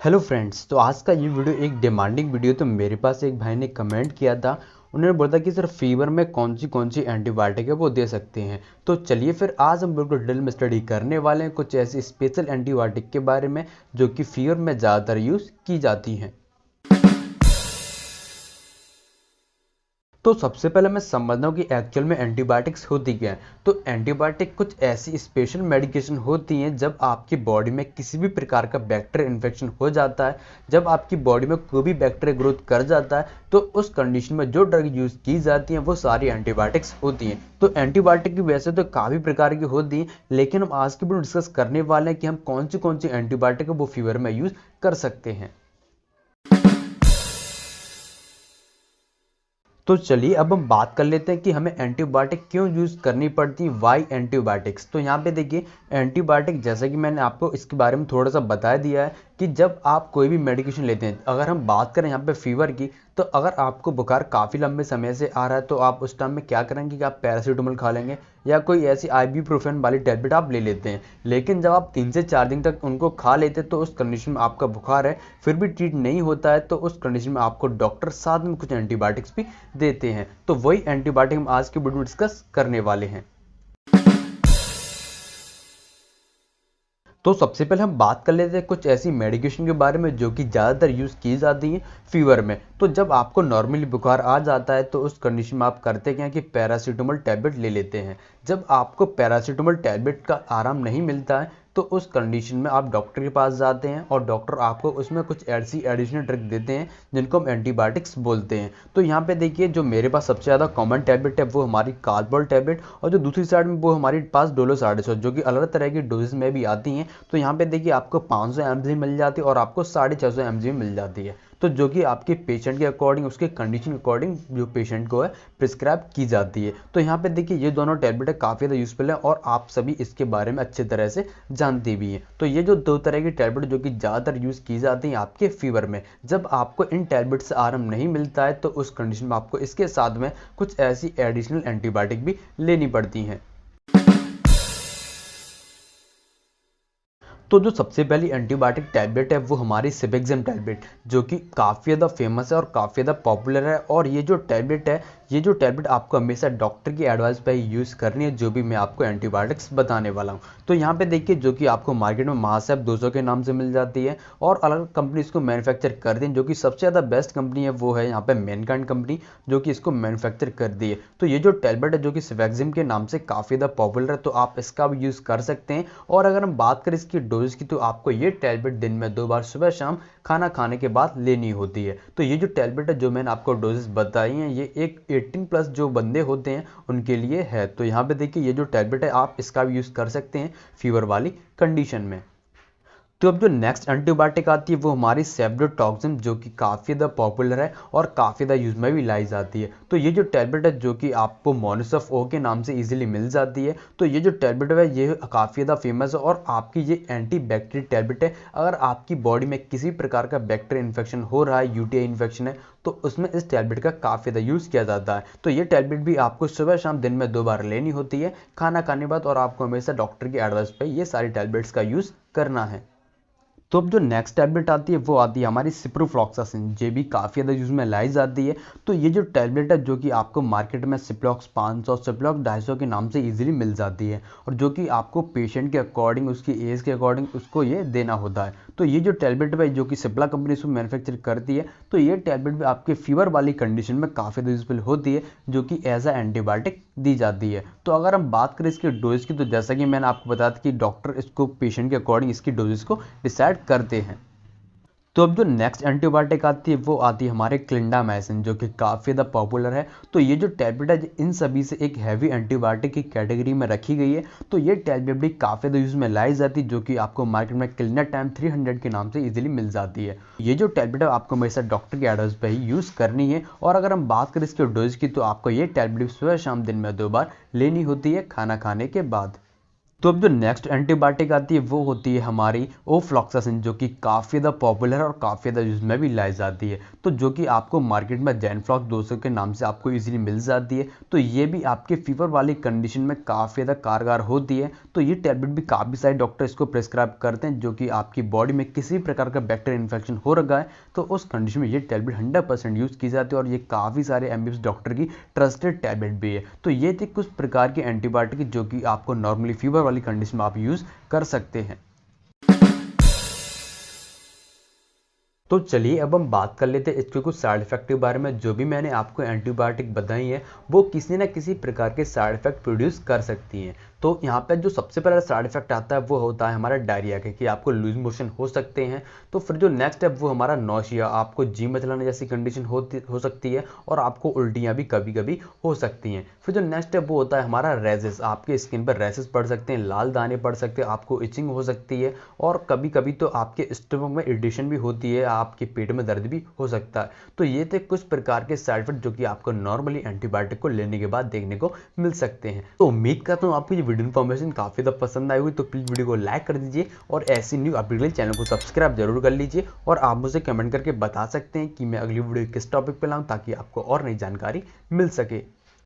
Hello friends. तो आज का ये वीडियो एक डिमांडिंग वीडियो। तो मेरे पास एक भाई ने कमेंट किया था, उन्होंने बोला कि सर फीवर में कौन सी एंटीबायोटिक है वो दे सकते हैं। तो चलिए फिर आज हम बिल्कुल डिटेल में स्टडी करने वाले हैं कुछ ऐसी स्पेशल एंटीबायोटिक के बारे में जो कि फीवर में ज़्यादातर यूज़ की जाती हैं। तो सबसे पहले मैं समझता हूँ कि एक्चुअल में एंटीबायोटिक्स होती क्या है। तो एंटीबायोटिक कुछ ऐसी स्पेशल मेडिकेशन होती हैं जब आपकी बॉडी में किसी भी प्रकार का बैक्टीरियल इन्फेक्शन हो जाता है, जब आपकी बॉडी में कोई भी बैक्टीरिया ग्रोथ कर जाता है, तो उस कंडीशन में जो ड्रग यूज की जाती हैं वो सारी एंटीबायोटिक्स होती हैं। तो एंटीबायोटिक की वैसे तो काफ़ी प्रकार की होती हैं, लेकिन हम आज की वीडियो डिस्कस करने वाले हैं कि हम कौन सी एंटीबायोटिक है वो फीवर में यूज कर सकते हैं। तो चलिए अब हम बात कर लेते हैं कि हमें एंटीबायोटिक क्यों यूज़ करनी पड़ती है, वाई एंटीबायोटिक्स। तो यहाँ पे देखिए, एंटीबायोटिक जैसा कि मैंने आपको इसके बारे में थोड़ा सा बता दिया है कि जब आप कोई भी मेडिकेशन लेते हैं, अगर हम बात करें यहाँ पे फीवर की, तो अगर आपको बुखार काफ़ी लंबे समय से आ रहा है तो आप उस टाइम में क्या करेंगे कि आप पैरासीटामोल खा लेंगे या कोई ऐसी आइबुप्रोफेन वाली टैबलेट आप ले लेते हैं। लेकिन जब आप 3 से 4 दिन तक उनको खा लेते हैं तो उस कंडीशन में आपका बुखार है फिर भी ट्रीट नहीं होता है, तो उस कंडीशन में आपको डॉक्टर साथ में कुछ एंटीबायोटिक्स भी देते हैं। तो वही एंटीबायोटिक हम आज की वीडियो में डिस्कस करने वाले हैं। तो सबसे पहले हम बात कर लेते हैं कुछ ऐसी मेडिकेशन के बारे में जो कि ज़्यादातर यूज़ की जाती हैं फीवर में। तो जब आपको नॉर्मली बुखार आ जाता है तो उस कंडीशन में आप करते क्या हैं कि पैरासीटामोल टैबलेट ले लेते हैं। जब आपको पैरासीटामोल टैबलेट का आराम नहीं मिलता है तो उस कंडीशन में आप डॉक्टर के पास जाते हैं और डॉक्टर आपको उसमें कुछ ऐसी एडिशनल ड्रग देते हैं जिनको हम एंटीबायोटिक्स बोलते हैं। तो यहाँ पे देखिए, जो मेरे पास सबसे ज़्यादा कॉमन टैबलेट है वो हमारी कालपॉल टैबलेट, और जो दूसरी साइड में वो हमारे पास डोलो 150 जो कि अलग तरह की डोजेस में भी आती हैं। तो यहाँ पे देखिए, आपको 500 mg मिल जाती है और आपको 650 mg मिल जाती है। तो जो कि आपके पेशेंट के अकॉर्डिंग, उसके कंडीशन के अकॉर्डिंग जो पेशेंट को है प्रिस्क्राइब की जाती है। तो यहाँ पे देखिए, ये दोनों टैबलेट है काफ़ी ज़्यादा यूजफुल है और आप सभी इसके बारे में अच्छे तरह से जानते भी हैं। तो ये जो दो तरह की टैबलेट जो कि ज़्यादातर यूज़ की जाती हैं आपके फीवर में, जब आपको इन टैबलेट से आराम नहीं मिलता है तो उस कंडीशन में आपको इसके साथ में कुछ ऐसी एडिशनल एंटीबायोटिक भी लेनी पड़ती हैं। तो जो सबसे पहली एंटीबायोटिक टैबलेट है वो हमारी सिबेक्सिम टैबलेट, जो कि काफ़ी ज़्यादा फेमस है और काफ़ी ज़्यादा पॉपुलर है। और ये जो टैबलेट है, ये जो टैबलेट आपको हमेशा डॉक्टर की एडवाइस पर ही यूज़ करनी है, जो भी मैं आपको एंटीबायोटिक्स बताने वाला हूँ। तो यहाँ पे देखिए, जो कि आपको मार्केट में महासेप 200 के नाम से मिल जाती है और अलग कंपनी इसको मैन्युफैक्चर कर दी है। जो कि सबसे ज़्यादा बेस्ट कंपनी है वो है यहाँ पे मैनकाइंड कंपनी, जो कि इसको मैन्युफैक्चर कर दी है। तो ये जो टैबलेट है जो कि सिबेक्सिम के नाम से काफ़ी ज़्यादा पॉपुलर है, तो आप इसका भी यूज़ कर सकते हैं। और अगर हम बात करें इसकी डोज की, तो आपको ये टैबलेट दिन में 2 बार सुबह शाम खाना खाने के बाद लेनी होती है। तो ये जो टैबलेट है जो मैंने आपको डोजेस बताई हैं, ये एक 18+ जो बंदे होते हैं उनके लिए है। तो यहाँ पे देखिए, ये जो टैबलेट है आप इसका भी यूज़ कर सकते हैं फीवर वाली कंडीशन में। तो अब जो नेक्स्ट एंटीबायोटिक आती है वो हमारी सेफ्ट्रोटॉक्सिन, जो कि काफ़ी ज़्यादा पॉपुलर है और काफ़ी ज़्यादा यूज में भी लाई जाती है। तो ये जो टैबलेट है जो कि आपको मोनोसफ ओ के नाम से इजीली मिल जाती है। तो ये जो टैबलेट है ये काफ़ी ज़्यादा फेमस है और आपकी ये एंटी बैक्टीरियल टैबलेट है। अगर आपकी बॉडी में किसी प्रकार का बैक्टीरियल इन्फेक्शन हो रहा है, यूटीआई इन्फेक्शन है, तो उसमें इस टैबलेट का काफ़ी ज़्यादा यूज़ किया जाता है। तो ये टैबलेट भी आपको सुबह शाम दिन में 2 बार लेनी होती है खाना खाने के बाद, और आपको हमेशा डॉक्टर की एडवाइस पर ये सारी टैबलेट्स का यूज़ करना है। तो अब जो नेक्स्ट टैबलेट आती है वो आती है हमारी सिप्रोफ्लॉक्सासिन, ये भी काफ़ी ज़्यादा यूज़ में लाई जाती है। तो ये जो टैबलेट है जो कि आपको मार्केट में सिप्लॉक्स 500, सिप्लॉक्स 250 के नाम से इजीली मिल जाती है, और जो कि आपको पेशेंट के अकॉर्डिंग, उसकी एज के अकॉर्डिंग उसको ये देना होता है। तो ये जो टैबलेट है जो कि सिप्ला कंपनी इसको मैन्युफैक्चर करती है, तो ये टैबलेट भी आपके फीवर वाली कंडीशन में काफ़ी ज़्यादा यूजफुल होती है, जो कि एज अ एंटीबायोटिक दी जाती है। तो अगर हम बात करें इसके डोज की, तो जैसा कि मैंने आपको बताया था कि डॉक्टर इसको पेशेंट के अकॉर्डिंग इसकी डोजेस को डिसाइड करते हैं। तो अब जो नेक्स्ट एंटीबायोटिक आती है वो आती है हमारे क्लिंडामाइसिन, जो कि काफ़ी ज़्यादा पॉपुलर है। तो ये जो टैबलेट है इन सभी से एक हैवी एंटीबायोटिक की कैटेगरी में रखी गई है। तो ये टैबलेट भी काफ़ी ज़्यादा यूज में लाई जाती है, जो कि आपको मार्केट में क्लिनाटाइम 300 के नाम से इजीली मिल जाती है। ये जो टैबलेट है आपको हमेशा डॉक्टर की एडवाइस पर ही यूज़ करनी है। और अगर हम बात करें इसके डोज की, तो आपको ये टैबलेट सुबह शाम दिन में 2 बार लेनी होती है खाना खाने के बाद। तो अब जो नेक्स्ट एंटीबायोटिक आती है वो होती है हमारी ओफ्लॉक्सासिन, जो कि काफ़ी ज़्यादा पॉपुलर है और काफ़ी ज़्यादा यूज में भी लाई जाती है। तो जो कि आपको मार्केट में जेनफ्लॉक्स 200 के नाम से आपको इजीली मिल जाती है। तो ये भी आपके फीवर वाली कंडीशन में काफ़ी ज़्यादा कारगर होती है। तो ये टैबलेट भी काफ़ी सारे डॉक्टर इसको प्रिस्क्राइब करते हैं, जो कि आपकी बॉडी में किसी प्रकार का बैक्टीरियल इन्फेक्शन हो रखा है तो उस कंडीशन में ये टैबलेट 100% यूज़ की जाती है। और ये काफ़ी सारे एमबीबीएस डॉक्टर की ट्रस्टेड टैबलेट भी है। तो ये थी कुछ प्रकार की एंटीबायोटिक जो कि आपको नॉर्मली फीवर वाली कंडीशन में आप यूज़ कर सकते हैं। तो चलिए अब हम बात कर लेते हैं इसके कुछ साइड इफेक्ट के बारे में। जो भी मैंने आपको एंटीबायोटिक बताई है वो किसी न किसी प्रकार के साइड इफेक्ट प्रोड्यूस कर सकती हैं। तो यहाँ पे जो सबसे पहला साइड इफेक्ट आता है वो होता है हमारा डायरिया के, कि आपको लूज मोशन हो सकते हैं। तो फिर जो नेक्स्ट है वो हमारा नौशिया, आपको जी मचलाने जैसी कंडीशन हो सकती है और आपको उल्टियाँ भी कभी कभी हो सकती हैं। फिर जो नेक्स्ट है वो होता है हमारा रेजेस, आपके स्किन पर रेसेस पड़ सकते हैं, लाल दाने पड़ सकते हैं, आपको इचिंग हो सकती है और कभी कभी तो आपके स्टमक में इरिटेशन भी होती है, आपके पेट में दर्द भी हो सकता है। तो ये थे कुछ प्रकार के साइड इफेक्ट जो कि आपको नॉर्मली एंटीबायोटिक को लेने के बाद देखने को मिल सकते हैं। तो उम्मीद करता हूँ आपको ये वीडियो इन्फॉर्मेशन काफी ज़्यादा पसंद आई हुई। तो प्लीज वीडियो को लाइक कर दीजिए और ऐसी न्यू अपडेट के लिए चैनल को सब्सक्राइब जरूर कर लीजिए। और आप मुझे कमेंट करके बता सकते हैं कि मैं अगली वीडियो किस टॉपिक पे लाऊं, ताकि आपको और नई जानकारी मिल सके।